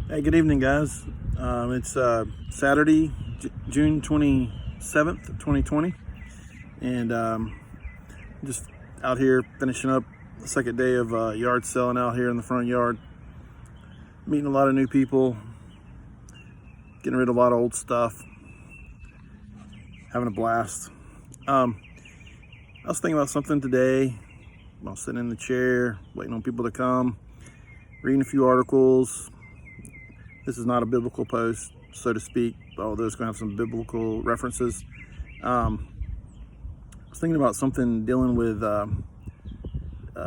Hey, good evening, guys. It's Saturday, June 27th, 2020, and just out here finishing up the second day of yard selling out here in the front yard. Meeting a lot of new people, getting rid of a lot of old stuff, having a blast. I was thinking about something today. I was sitting in the chair, waiting on people to come, reading a few articles. This is not a biblical post, so to speak, although it's going to have some biblical references. I was thinking about something dealing with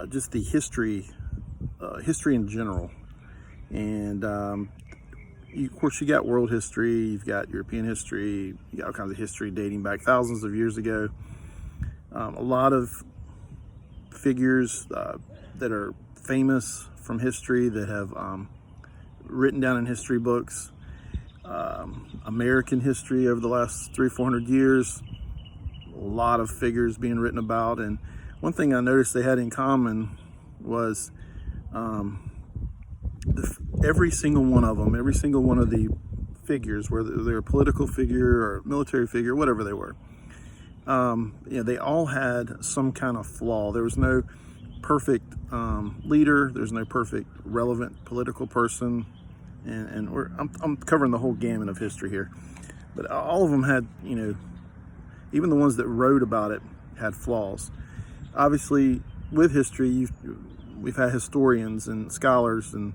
just the history in general. And of course, you got world history, you've got European history, you got all kinds of history dating back thousands of years ago. A lot of figures that are famous from history that have written down in history books, American history over the last 300-400 years, a lot of figures being written about. And one thing I noticed they had in common was every single one of them, every single one of the figures, whether they're a political figure or military figure, whatever they were, they all had some kind of flaw. There was no perfect leader. There's no perfect relevant political person, and I'm covering the whole gamut of history here. But all of them had, even the ones that wrote about it had flaws. Obviously, with history, we've had historians and scholars and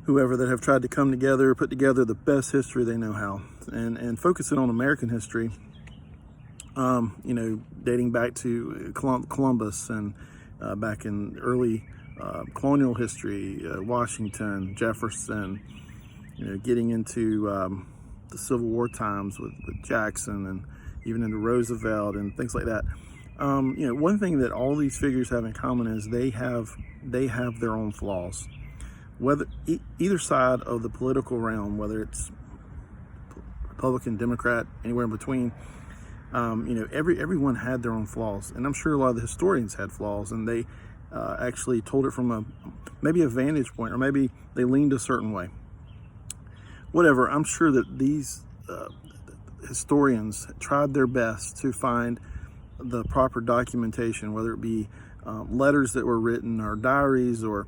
whoever that have tried to come together, put together the best history they know how, and focusing on American history. Dating back to Columbus and back in early colonial history, Washington, Jefferson, getting into the Civil War times with Jackson, and even into Roosevelt and things like that. One thing that all these figures have in common is they have their own flaws. Whether either side of the political realm, whether it's Republican, Democrat, anywhere in between, everyone had their own flaws, and I'm sure a lot of the historians had flaws, and they actually told it from maybe a vantage point, or maybe they leaned a certain way. Whatever, I'm sure that these historians tried their best to find the proper documentation, whether it be letters that were written, or diaries, or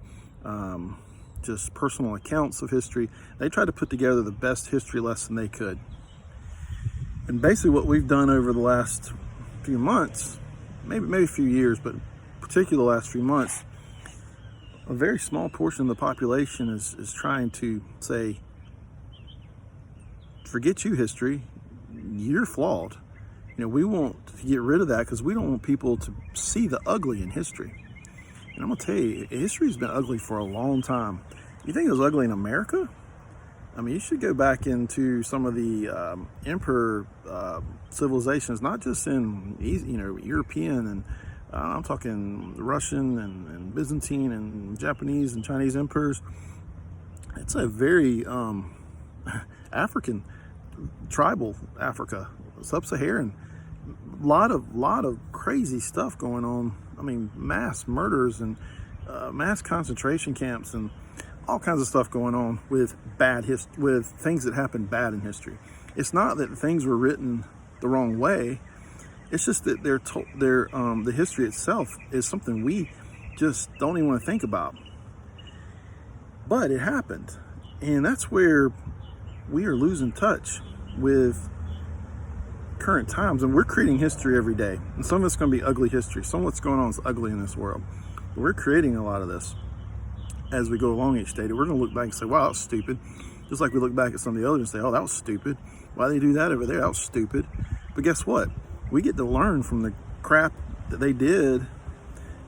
just personal accounts of history. They tried to put together the best history lesson they could. And basically what we've done over the last few months, maybe a few years, but particularly the last few months, a very small portion of the population is trying to say, forget you, history, you're flawed. We want to get rid of that because we don't want people to see the ugly in history. And I'm going to tell you, history's been ugly for a long time. You think it was ugly in America? I mean, you should go back into some of the emperor civilizations, not just in European, and I'm talking Russian and Byzantine and Japanese and Chinese emperors. It's a very African, tribal Africa, sub-Saharan. Lot of crazy stuff going on. I mean, mass murders and mass concentration camps and all kinds of stuff going on with with things that happened bad in history. It's not that things were written the wrong way. It's just that the history itself is something we just don't even want to think about. But it happened, and that's where we are losing touch with current times, and we're creating history every day. And some of it's going to be ugly history. Some of what's going on is ugly in this world. But we're creating a lot of this as we go along each day. We're going to look back and say, wow, that was stupid. Just like we look back at some of the others and say, oh, that was stupid. Why did they do that over there? That was stupid. But guess what? We get to learn from the crap that they did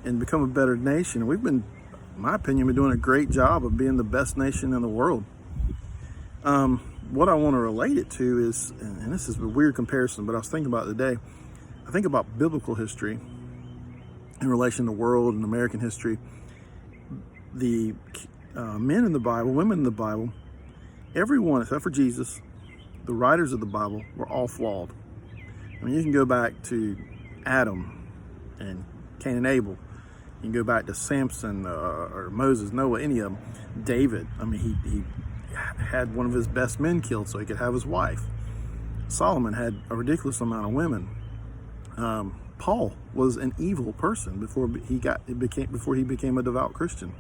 and become a better nation. We've been, in my opinion, been doing a great job of being the best nation in the world. What I want to relate it to is, and this is a weird comparison, but I was thinking about it today. I think about biblical history in relation to world and American history. The men in the Bible, women in the Bible, everyone except for Jesus, the writers of the Bible, were all flawed. I mean, you can go back to Adam and Cain and Abel, You can go back to Samson or Moses, Noah, any of them. David, I mean, he had one of his best men killed so he could have his wife. Solomon had a ridiculous amount of women. Paul was an evil person before he became a devout Christian.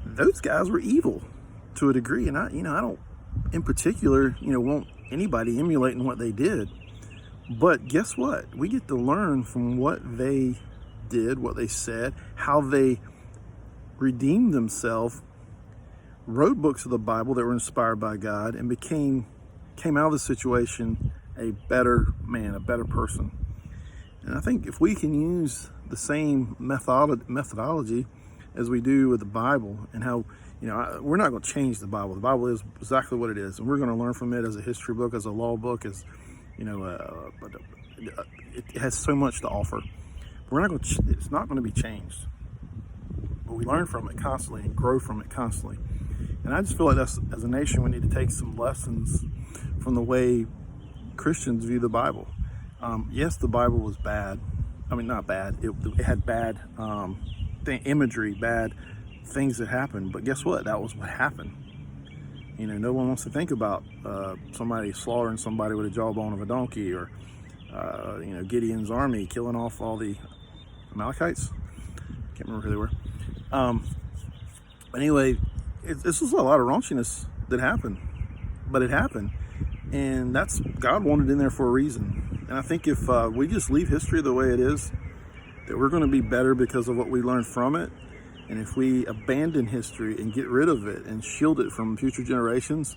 Those guys were evil to a degree, and I don't, in particular, want anybody emulating what they did. But guess what? We get to learn from what they did, what they said, how they redeemed themselves, wrote books of the Bible that were inspired by God, and came out of the situation a better man, a better person. And I think if we can use the same methodology as we do with the Bible, and how, we're not going to change the Bible. The Bible is exactly what it is, and we're going to learn from it as a history book, as a law book, as but it has so much to offer. We're not going to. It's not going to be changed, but we learn from it constantly and grow from it constantly. And I just feel like as a nation, we need to take some lessons from the way Christians view the Bible. Yes, the Bible was bad. I mean, not bad. It had bad imagery, bad things that happened. But guess what? That was what happened. No one wants to think about somebody slaughtering somebody with a jawbone of a donkey, or Gideon's army killing off all the Amalekites. Can't remember who they were. But anyway, this was a lot of raunchiness that happened, but it happened, and that's God wanted in there for a reason. And I think if we just leave history the way it is, that we're going to be better because of what we learned from it. And if we abandon history and get rid of it and shield it from future generations,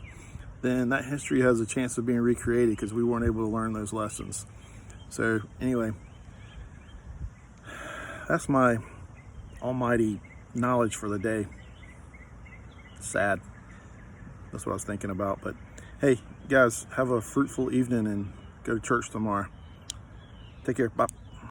then that history has a chance of being recreated because we weren't able to learn those lessons. So anyway, that's my almighty knowledge for the day. Sad. That's what I was thinking about. But hey, guys, have a fruitful evening and go to church tomorrow. Take care. Bye.